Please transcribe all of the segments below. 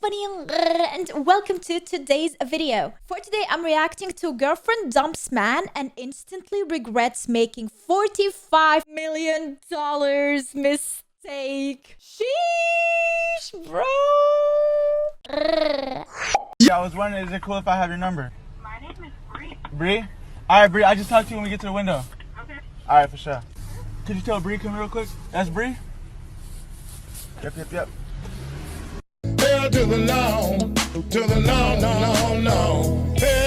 Bunny and welcome to today's video. For today, I'm reacting to girlfriend dumps man and instantly regrets making $45 million mistake. Sheesh, bro. Yeah, I was wondering, is it cool if I have your number? My name is Bree. Bree? Alright, Bree, I'll just talk to you when we get to the window. Okay. Alright, for sure. Could you tell Bree come real quick? That's Bree? Yep. To the no.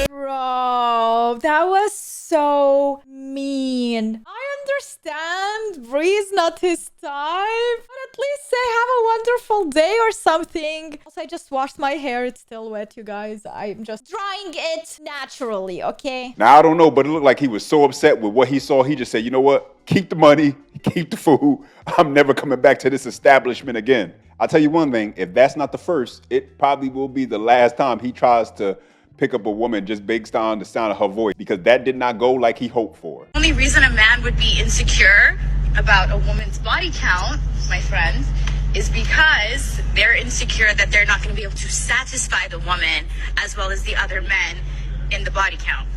Bro, that was so mean. I understand Bree's not his type, but at least say have a wonderful day or something. Also, I just washed my hair. It's still wet, you guys. I'm just drying it naturally, okay? Now, I don't know, but it looked like he was so upset with what he saw. He just said, you know what? Keep the money, keep the food. I'm never coming back to this establishment again. I'll tell you one thing, if that's not the first, it probably will be the last time he tries to pick up a woman just based on the sound of her voice, because that did not go like he hoped for. The only reason a man would be insecure about a woman's body count, my friends, is because they're insecure that they're not going to be able to satisfy the woman as well as the other men in the body count.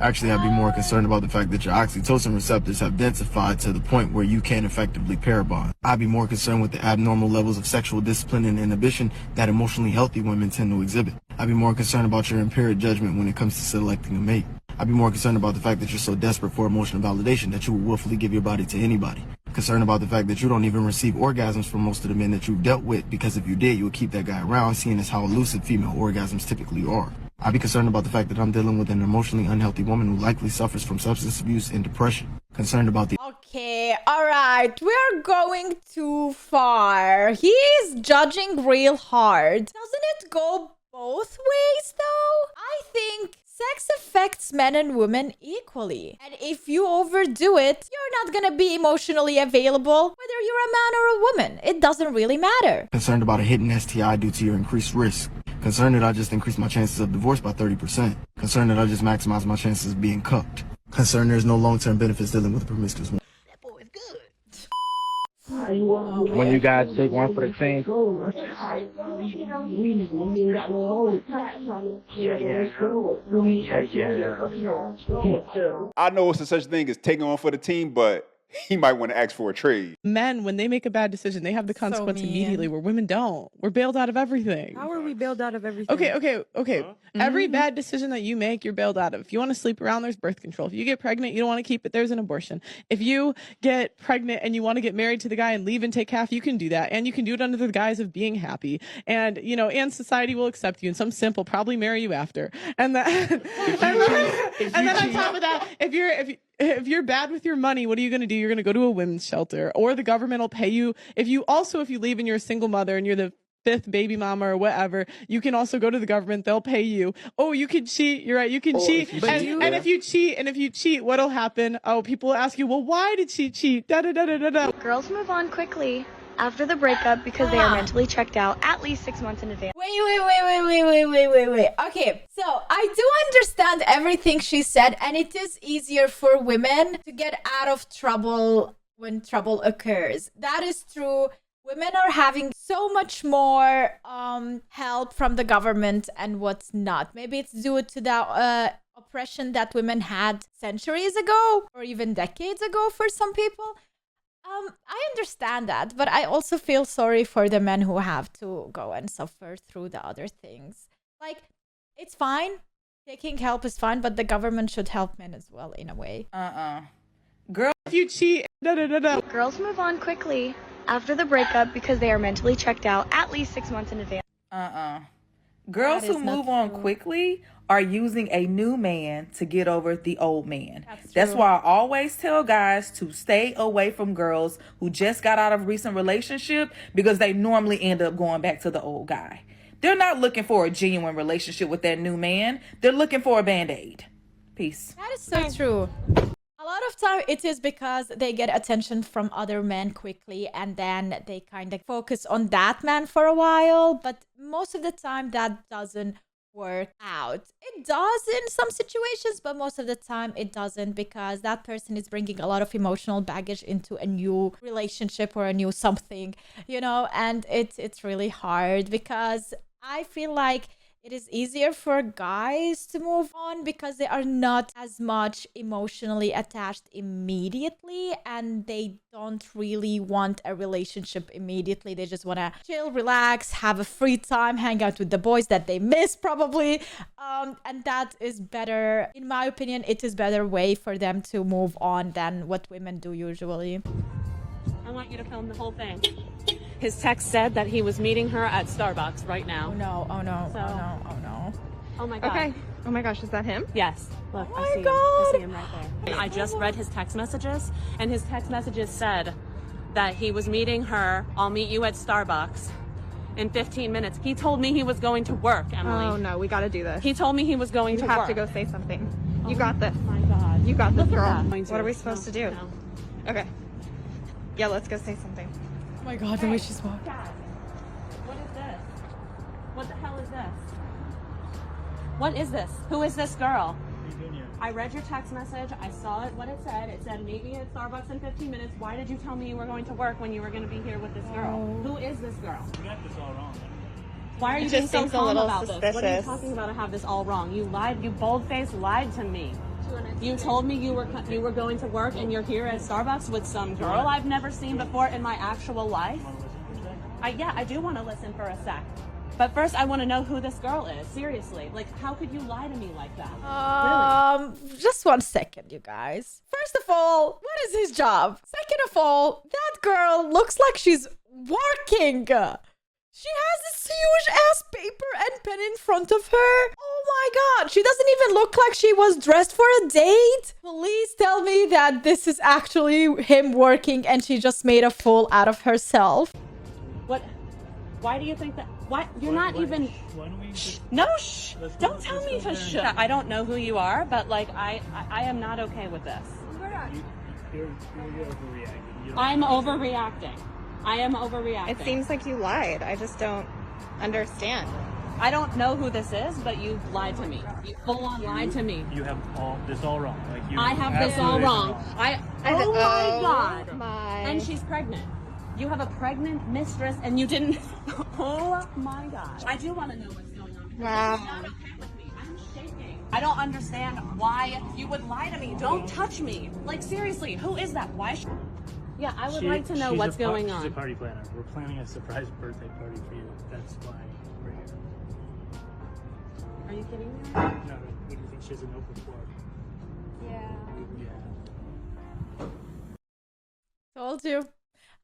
Actually, I'd be more concerned about the fact that your oxytocin receptors have densified to the point where you can't effectively pair bond. I'd be more concerned with the abnormal levels of sexual discipline and inhibition that emotionally healthy women tend to exhibit. I'd be more concerned about your impaired judgment when it comes to selecting a mate. I'd be more concerned about the fact that you're so desperate for emotional validation that you will willfully give your body to anybody. Concerned about the fact that you don't even receive orgasms from most of the men that you've dealt with, because if you did, you would keep that guy around, seeing as how elusive female orgasms typically are. I'd be concerned about the fact that I'm dealing with an emotionally unhealthy woman who likely suffers from substance abuse and depression. Concerned about the Okay, alright, we're going too far. He's judging real hard. Doesn't it go both ways though? I think sex affects men and women equally. And if you overdo it, you're not gonna be emotionally available, whether you're a man or a woman. It doesn't really matter. concerned about a hidden STI due to your increased risk. Concerned that I just increased my chances of divorce by 30%. Concerned that I just maximized my chances of being cucked. Concerned there's no long-term benefits dealing with a promiscuous woman. That boy is good. When you guys take one for the team. I know it's a such thing as taking on for the team, but he might want to ask for a trade. Men, when they make a bad decision, they have the consequence mean. immediately, where women don't. We're bailed out of everything. How are we bailed out of everything? Okay. Every bad decision that you make, you're bailed out of. If you want to sleep around, there's birth control. If you get pregnant, you don't want to keep it, there's an abortion. If you get pregnant and you want to get married to the guy and leave and take half, you can do that. And you can do it under the guise of being happy. And, you know, and society will accept you. And some simp will probably marry you after. And that, and then on top of that, if you're bad with your money, what are you going to do? You're going to go to a women's shelter, or the government will pay you. If you leave and you're a single mother and you're the fifth baby mama or whatever, you can also go to the government. They'll pay you. Oh, you can cheat. You're right. You can cheat. And if you cheat, what'll happen? Oh, people will ask you, well, why did she cheat? Da da da da da da. Girls move on quickly after the breakup because they are mentally checked out at least 6 months in advance. Wait. Okay, so I do understand everything she said, and it is easier for women to get out of trouble when trouble occurs. That is true. Women are having so much more help from the government and what's not. Maybe it's due to the oppression that women had centuries ago or even decades ago for some people. I understand that, but I also feel sorry for the men who have to go and suffer through the other things. Like, it's fine. Taking help is fine, but the government should help men as well in a way. Girl, if you cheat, da da da da. Girls move on quickly after the breakup because they are mentally checked out at least 6 months in advance. Girls That is who not move on true. quickly are using a new man to get over the old man. That's true. why I always tell guys to stay away from girls who just got out of a recent relationship, because they normally end up going back to the old guy. They're not looking for a genuine relationship with that new man. They're looking for a Band-Aid. Peace. That is so true. A lot of time it is because they get attention from other men quickly, and then they kind of focus on that man for a while. But most of the time that doesn't work out. It does in some situations, but most of the time it doesn't, because that person is bringing a lot of emotional baggage into a new relationship or a new something, you know, and it's really hard, because I feel like it is easier for guys to move on because they are not as much emotionally attached immediately, and they don't really want a relationship immediately. They just want to chill, relax, have a free time, hang out with the boys that they miss probably. And that is better, in my opinion, it is better way for them to move on than what women do usually. I want you to film the whole thing. His text said that he was meeting her at Starbucks right now. Oh no, oh no, So- oh no, oh no. Oh my God. Okay. Oh my gosh, is that him? Yes. Look, Oh I my see him. I see him right there. And I just read his text messages, and his text messages said that he was meeting her. I'll meet you at Starbucks in 15 minutes. He told me he was going to work, Emily. Oh no, we gotta do this. He told me he was going You to have work. to go say something. You got this. Oh my God. You got this, Look at girl. that. What are we supposed to do? No. Okay. Yeah, let's go say something. Oh my God, the way she's walking. Dad, what is this? What the hell is this? What is this? Who is this girl? I read your text message. I saw it, what it said. It said, meet me at Starbucks in 15 minutes. Why did you tell me you were going to work when you were going to be here with this girl? Who is this girl? You got this all wrong. Why are you It being just so seems a calm little about this? What are you suspicious. talking about? I have this all wrong. You lied. You bold-faced lied to me. You told me you were going to work and you're here at Starbucks with some girl I've never seen before in my actual life. Yeah, I do want to listen for a sec. But first, I want to know who this girl is. Seriously, like, how could you lie to me like that? Just 1 second, you guys. First of all, what is his job? Second of all, that girl looks like she's working. She has this huge ass paper and pen in front of her. Oh my God, she doesn't even look like she was dressed for a date. Please tell me that this is actually him working and she just made a fool out of herself. What? Why do you think that? Why? You're not even. Why don't we just... No, shh. Don't tell me to shh. I don't know who you are, but like, I am not okay with this. You're overreacting. You don't- I'm overreacting. I am overreacting. It seems like you lied. I just don't understand. I don't know who this is, but you lied to me. You full on lied to me. You have this all wrong. Like you I have this all absolutely wrong. Oh my God. My. And she's pregnant. You have a pregnant mistress and you didn't. Oh my gosh. I do want to know what's going on. Wow. You're not okay with me. I'm shaking. I don't understand why you would lie to me. Don't touch me. Like, seriously, who is that? Why? Yeah, I would like to know what's going on. She's a party planner. We're planning a surprise birthday party for you. That's why we're here. Are you kidding me? No, what do you think? She has an open floor. Yeah. Yeah. Told you.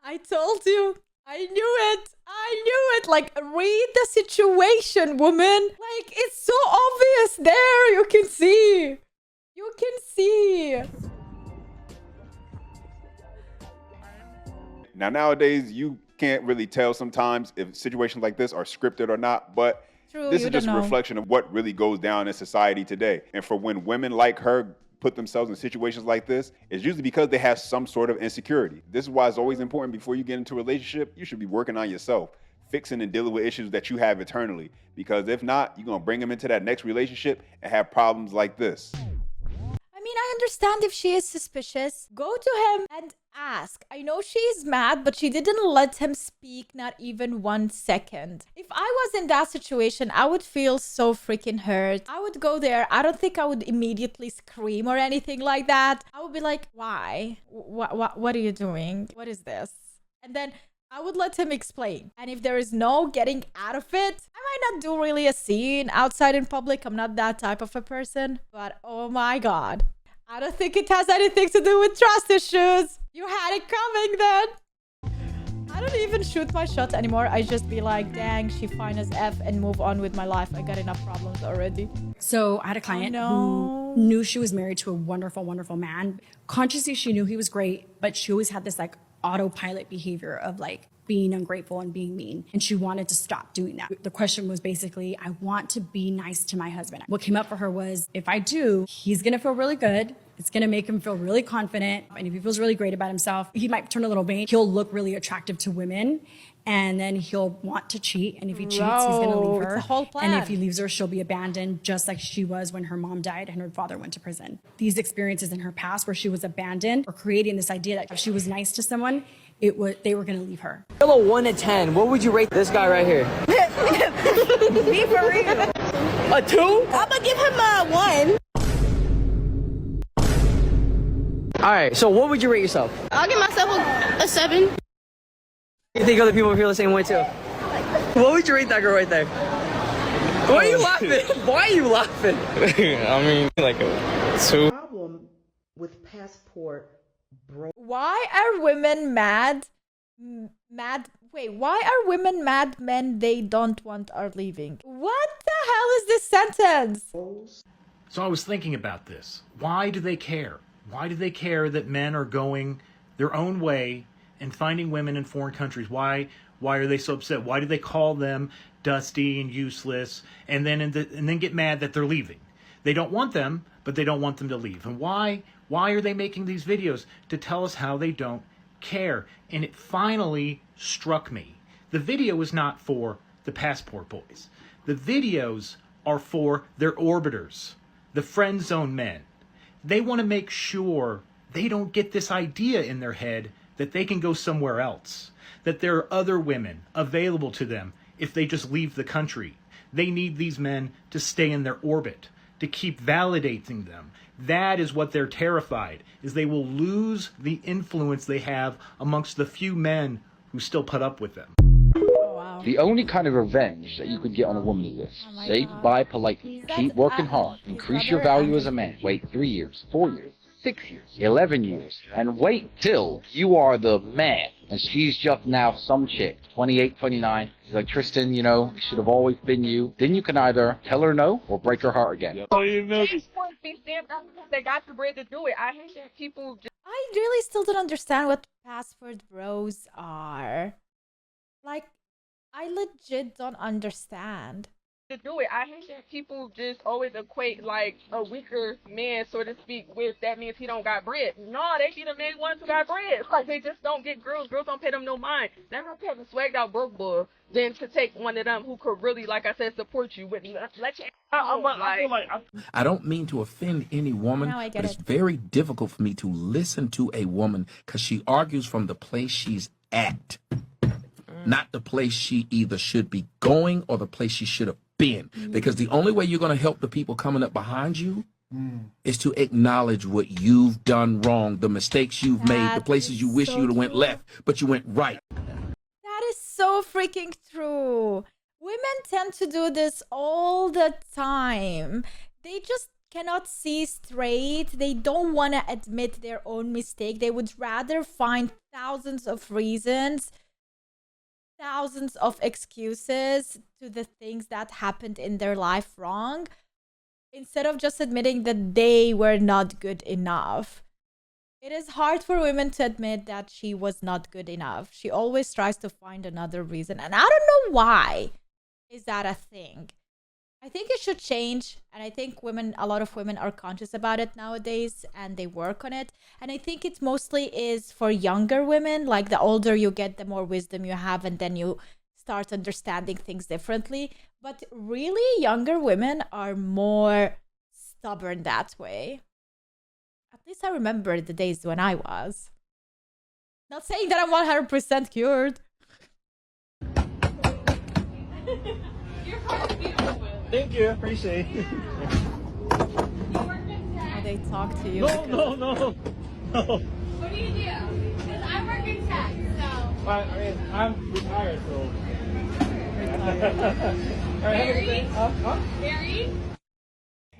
I told you. I knew it. I knew it. Like, read the situation, woman. Like, it's so obvious there. You can see. You can see. Now, nowadays, you can't really tell sometimes if situations like this are scripted or not, but True, this you is just a don't know. reflection of what really goes down in society today. And for when women like her put themselves in situations like this, it's usually because they have some sort of insecurity. This is why it's always important before you get into a relationship, you should be working on yourself, fixing and dealing with issues that you have internally. Because if not, you're going to bring them into that next relationship and have problems like this. I mean, I understand if she is suspicious. Go to him and ask. I know she's mad, but she didn't let him speak, not even 1 second. If I was in that situation, I would feel so freaking hurt. I would go there. I don't think I would immediately scream or anything like that. I would be like, why? What are you doing? What is this? And then I would let him explain. And if there is no getting out of it, I might not do really a scene outside in public. I'm not that type of a person. But oh my God. I don't think it has anything to do with trust issues. You had it coming then. I don't even shoot my shot anymore. I just be like, dang, she fine as F and move on with my life. I got enough problems already. So I had a client who knew she was married to a wonderful, wonderful man. Consciously, she knew he was great, but she always had this like autopilot behavior of like being ungrateful and being mean. And she wanted to stop doing that. The question was basically, I want to be nice to my husband. What came up for her was, if I do, he's gonna feel really good. It's gonna make him feel really confident. And if he feels really great about himself, he might turn a little vain. He'll look really attractive to women. And then he'll want to cheat. And if he cheats, he's gonna leave her. It's a whole plan. And if he leaves her, she'll be abandoned, just like she was when her mom died and her father went to prison. These experiences in her past where she was abandoned or creating this idea that if she was nice to someone, they were gonna leave her. Scale of 1 to 10, what would you rate this guy right here? Be for real. A 2? I'm gonna give him a 1. All right, so what would you rate yourself? I'll give myself a 7. You think other people feel the same way too? What would you rate that girl right there? Why are you laughing? Why are you laughing? I mean, like a 2. Problem with passport bro. Why are women mad? Wait, why are women mad men they don't want are leaving? What the hell is this sentence? So I was thinking about this. Why do they care? Why do they care that men are going their own way and finding women in foreign countries? Why are they so upset? Why do they call them dusty and useless and then get mad that they're leaving? They don't want them, but they don't want them to leave. And why are they making these videos? To tell us how they don't care. And it finally struck me. The video is not for the passport boys. The videos are for their orbiters, the friend zone men. They want to make sure they don't get this idea in their head that they can go somewhere else, that there are other women available to them if they just leave the country. They need these men to stay in their orbit, to keep validating them. That is what they're terrified, is they will lose the influence they have amongst the few men who still put up with them. The only kind of revenge that you could get on a woman is this. Say goodbye politely. Keep working hard. Increase your value as a man. Wait 3 years, 4 years, 6 years, 11 years, and wait till you are the man. And she's just now some chick, 28, 29. She's like, Tristan, you know, it should have always been you. Then you can either tell her no or break her heart again. Oh, you know. They got the bread to do it. I hate that people just... I really still don't understand what passport bros are. Like, I legit don't understand. to do it. I hate that people just always equate like a weaker man, so to speak, with that means he don't got bread. No, they be the main ones who got bread. It's like they just don't get girls. Girls don't pay them no mind. They're not paying the swagged out broke boy than to take one of them who could really, like I said, support you with let you. I don't mean to offend any woman, but it's very difficult for me to listen to a woman because she argues from the place she's at, not the place she either should be going or the place she should have been. Because the only way you're going to help the people coming up behind you is to acknowledge what you've done wrong, the mistakes you've made, the places you wish you'd have went left, but you went right. That is so freaking true. Women tend to do this all the time. They just cannot see straight. They don't want to admit their own mistake. They would rather find thousands of reasons, thousands of excuses to the things that happened in their life wrong, instead of just admitting that they were not good enough. It is hard for women to admit that she was not good enough. She always tries to find another reason. And I don't know why is that a thing. I think it should change. And I think a lot of women are conscious about it nowadays and they work on it. And I think it mostly is for younger women. Like the older you get, the more wisdom you have, and then you start understanding things differently. But really, younger women are more stubborn that way. At least I remember the days when I was. Not saying that I'm 100% cured. Thank you, appreciate it. How they talk to you. No. What do you do? Because I work in tech, so. I mean, I'm retired, so. Married?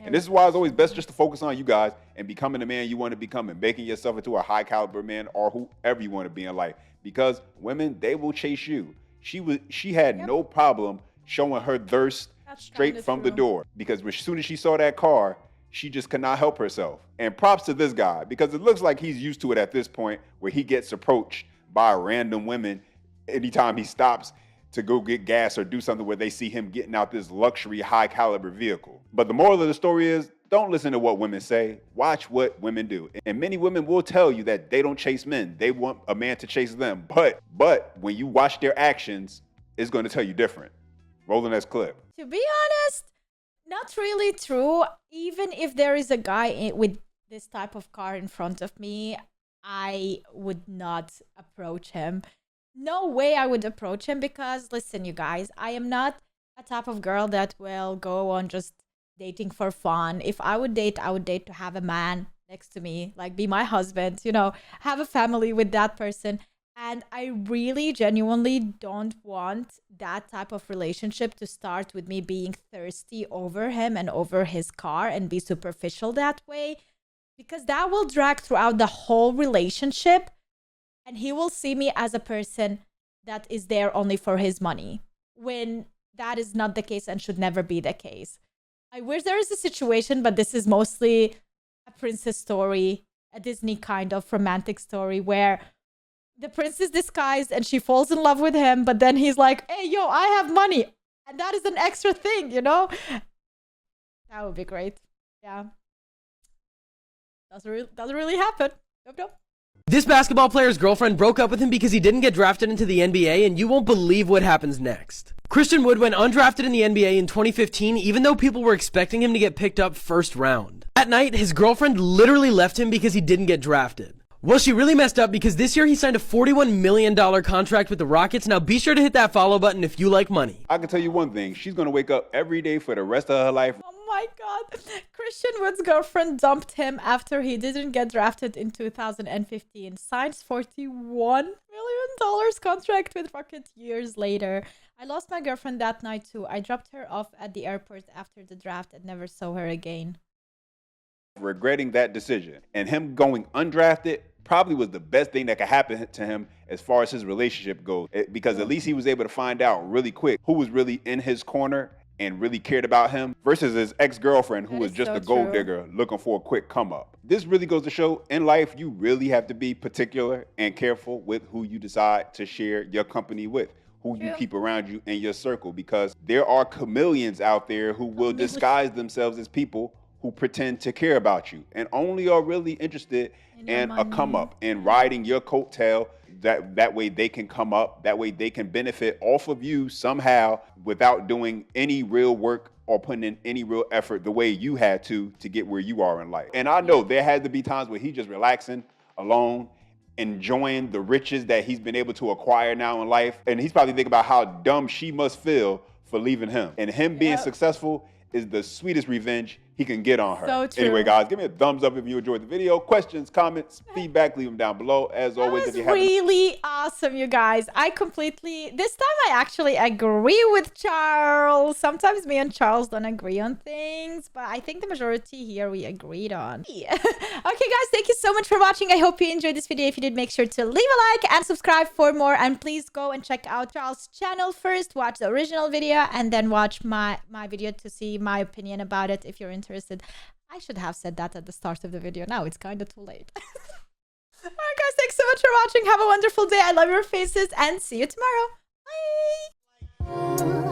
And this is why it's always best just to focus on you guys and becoming the man you want to become and making yourself into a high caliber man or whoever you want to be in life. Because women, they will chase you. She had no problem showing her thirst straight from the door, because as soon as she saw that car, she just could not help herself. And props to this guy, because it looks like he's used to it at this point, where he gets approached by random women anytime he stops to go get gas or do something where they see him getting out this luxury high caliber vehicle. But the moral of the story is, don't listen to what women say, watch what women do. And many women will tell you that they don't chase men, they want a man to chase them. But when you watch their actions, it's going to tell you different. Rolling this clip. To be honest, not really true. Even if there is a guy with this type of car in front of me, I would not approach him. No way I would approach him, because listen, you guys, I am not a type of girl that will go on just dating for fun. If I would date, I would date to have a man next to me, like be my husband, you know, have a family with that person. And I really genuinely don't want that type of relationship to start with me being thirsty over him and over his car and be superficial that way, because that will drag throughout the whole relationship and he will see me as a person that is there only for his money, when that is not the case and should never be the case. I wish there is a situation, but this is mostly a princess story, a Disney kind of romantic story where the prince is disguised and she falls in love with him, but then he's like, hey, yo, I have money. And that is an extra thing, you know? That would be great. Yeah. Doesn't really happen. Nope. This basketball player's girlfriend broke up with him because he didn't get drafted into the NBA, and you won't believe what happens next. Christian Wood went undrafted in the NBA in 2015, even though people were expecting him to get picked up first round. That night, his girlfriend literally left him because he didn't get drafted. Well, she really messed up because this year he signed a $41 million contract with the Rockets. Now be sure to hit that follow button if you like money. I can tell you one thing. She's going to wake up every day for the rest of her life. Oh my God. Christian Wood's girlfriend dumped him after he didn't get drafted in 2015. Signs $41 million contract with Rockets years later. I lost my girlfriend that night too. I dropped her off at the airport after the draft and never saw her again. Regretting that decision. And him going undrafted probably was the best thing that could happen to him as far as his relationship goes. Because at least he was able to find out really quick who was really in his corner and really cared about him versus his ex-girlfriend who was just a gold digger looking for a quick come up. This really goes to show in life you really have to be particular and careful with who you decide to share your company with, who you keep around you in your circle, because there are chameleons out there who will disguise themselves as people who pretend to care about you and only are really interested in a come up and riding your coattail. That way they can come up, that way they can benefit off of you somehow without doing any real work or putting in any real effort the way you had to get where you are in life. And I know there had to be times where he's just relaxing alone, enjoying the riches that he's been able to acquire now in life. And he's probably thinking about how dumb she must feel for leaving him. And him being successful is the sweetest revenge he can get on her. So true. Anyway, guys, give me a thumbs up if you enjoyed the video. Questions, comments, feedback, leave them down below. As always, if you haven't... really awesome, you guys. This time I actually agree with Charles. Sometimes me and Charles don't agree on things, but I think the majority here we agreed on. Yeah. Okay, guys, thank you so much for watching. I hope you enjoyed this video. If you did, make sure to leave a like and subscribe for more. And please go and check out Charles' channel first. Watch the original video and then watch my video to see my opinion about it if you're interested. I should have said that at the start of the video. Now it's kind of too late. Alright guys, thanks so much for watching. Have a wonderful day. I love your faces and see you tomorrow. Bye.